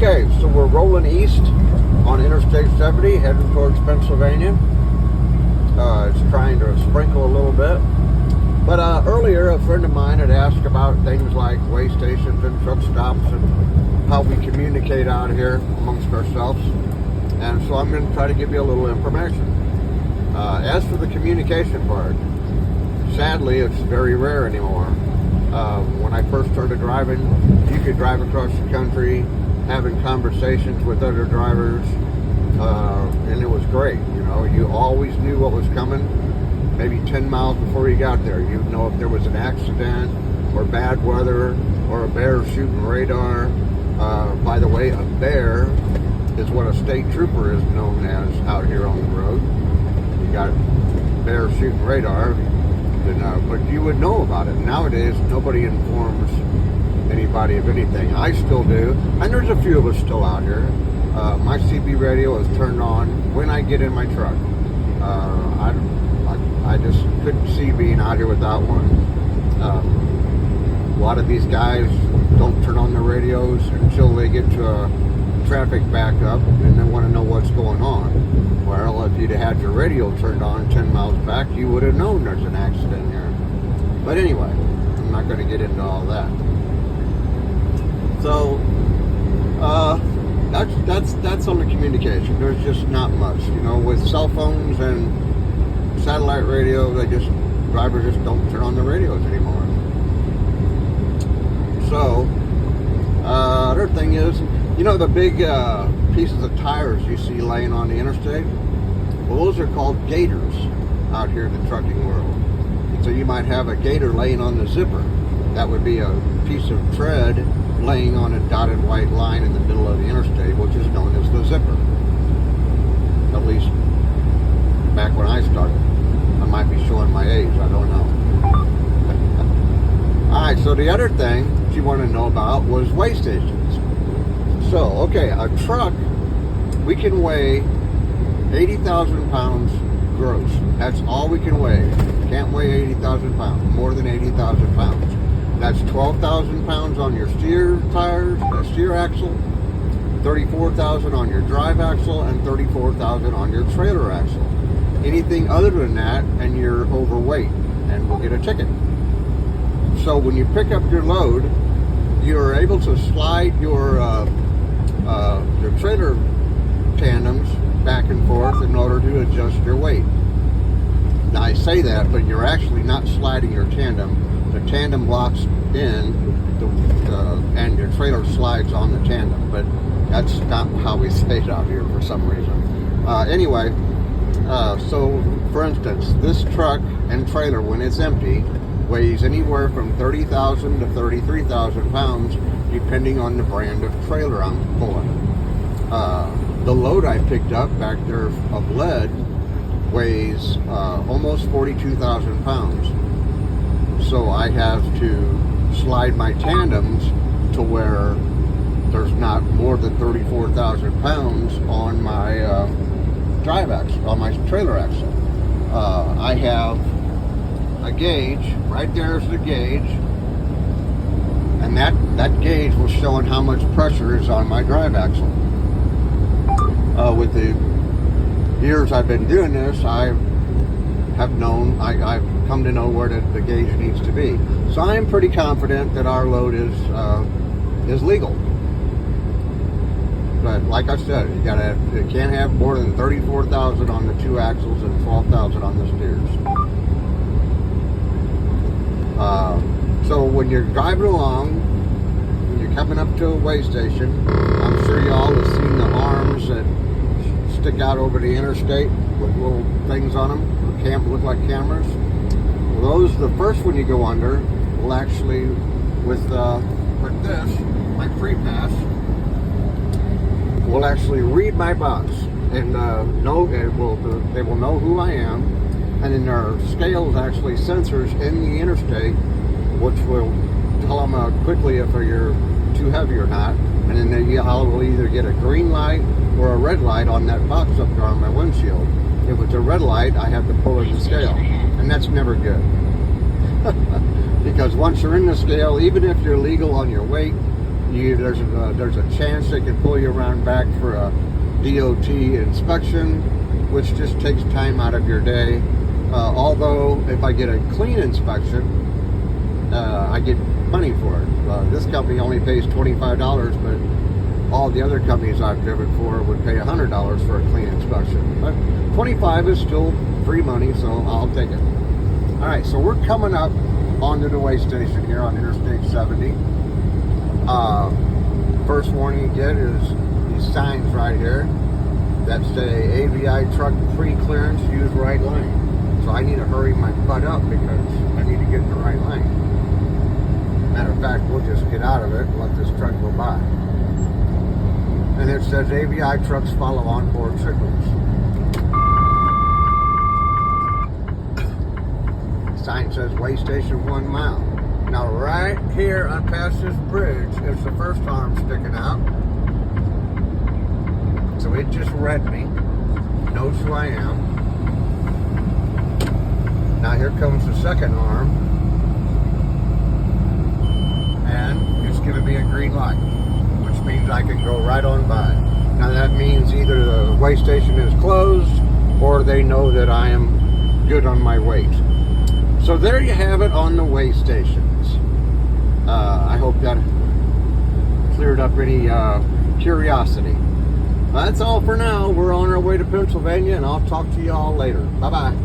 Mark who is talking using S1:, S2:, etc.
S1: Okay, so we're rolling east on Interstate 70, heading towards Pennsylvania. It's trying to sprinkle a little bit. But earlier, a friend of mine had asked about things like way stations and truck stops and how we communicate out here amongst ourselves. And so I'm going to try to give you a little information. As for the communication part, sadly, it's very rare anymore. When I first started driving, you could drive across the country having conversations with other drivers, and it was great. You know, you always knew what was coming. Maybe 10 miles before you got there, you'd know if there was an accident or bad weather or a bear shooting radar. By the way, a bear is what a state trooper is known as out here on the road. You got bear shooting radar, but you would know about it. Nowadays, nobody informs anybody of anything. I still do, and there's a few of us still out here. My CB radio is turned on when I get in my truck. I just couldn't see being out here without one. A lot of these guys don't turn on their radios until they get to a traffic backup and they want to know what's going on. Well, if you'd had your radio turned on 10 miles back, you would have known there's an accident here. But anyway, I'm not going to get into all that. So, that's on the communication. There's just not much, you know, with cell phones and satellite radio. Drivers just don't turn on the radios anymore. So, other thing is, you know, the big pieces of tires you see laying on the interstate. Well, those are called gators out here in the trucking world. So you might have a gator laying on the zipper. That would be a piece of tread laying on a dotted white line in the middle of the interstate, which is known as the zipper. At least back when I started. I might be showing my age, I don't know. Alright, so the other thing you want to know about was weigh stations. So, okay, a truck, we can weigh 80,000 pounds gross. That's all we can weigh. Can't weigh 80,000 pounds, more than 80,000 pounds. That's 12,000 pounds on your steer tires, steer axle, 34,000 on your drive axle, and 34,000 on your trailer axle. Anything other than that, and you're overweight, and we'll get a ticket. So when you pick up your load, you're able to slide your trailer tandems back and forth in order to adjust your weight. Now I say that, but you're actually not sliding your tandem. The tandem locks in, and your trailer slides on the tandem. But that's not how we say it out here for some reason. Anyway, so for instance, this truck and trailer, when it's empty, weighs anywhere from 30,000 to 33,000 pounds, depending on the brand of trailer I'm pulling. The load I picked up back there of lead weighs almost 42,000 pounds. So I have to slide my tandems to where there's not more than 34,000 pounds on my drive axle, on my trailer axle. I have a gauge, right there's the gauge, and that gauge was showing how much pressure is on my drive axle. With the years I've been doing this, I've come to know where the gauge needs to be. So I am pretty confident that our load is legal. But like I said, you can't have more than 34,000 on the two axles and 12,000 on the steers. So when you're driving along, when you're coming up to a weigh station, I'm sure y'all have seen the arms that stick out over the interstate with little things on them, look like cameras. Well, the first one you go under will actually, with this, my free pass, will actually read my box and they will know who I am. And then there are scales, actually sensors in the interstate, which will tell them quickly if you're too heavy or not. And then I will either get a green light or a red light on that box up there on my windshield. If it's a red light, I have to pull in the scale, and that's never good. Because once you're in the scale, even if you're legal on your weight, There's a chance they can pull you around back for a DOT inspection, which just takes time out of your day. Although if I get a clean inspection, I get money for it. This company only pays $25, but all the other companies I've driven for would pay $100 for a clean inspection. But $25 is still free money, so I'll take it. All right, so we're coming up onto the way station here on Interstate 70. First warning you get is these signs right here that say AVI truck pre-clearance, use right lane. So I need to hurry my butt up because I need to get in the right lane. Matter of fact, we'll just get out of it and let this truck go by. And it says AVI trucks follow onboard signals. Sign says way station 1 mile. Now right here on past this bridge is the first arm sticking out. So it just read me, knows who I am. Now here comes the second arm, and it's giving me a green light, which means I can go right on by. Now that means either the way station is closed or they know that I am good on my weight. So there you have it on the way stations. I hope that cleared up any curiosity. That's all for now. We're on our way to Pennsylvania, and I'll talk to you all later. Bye-bye.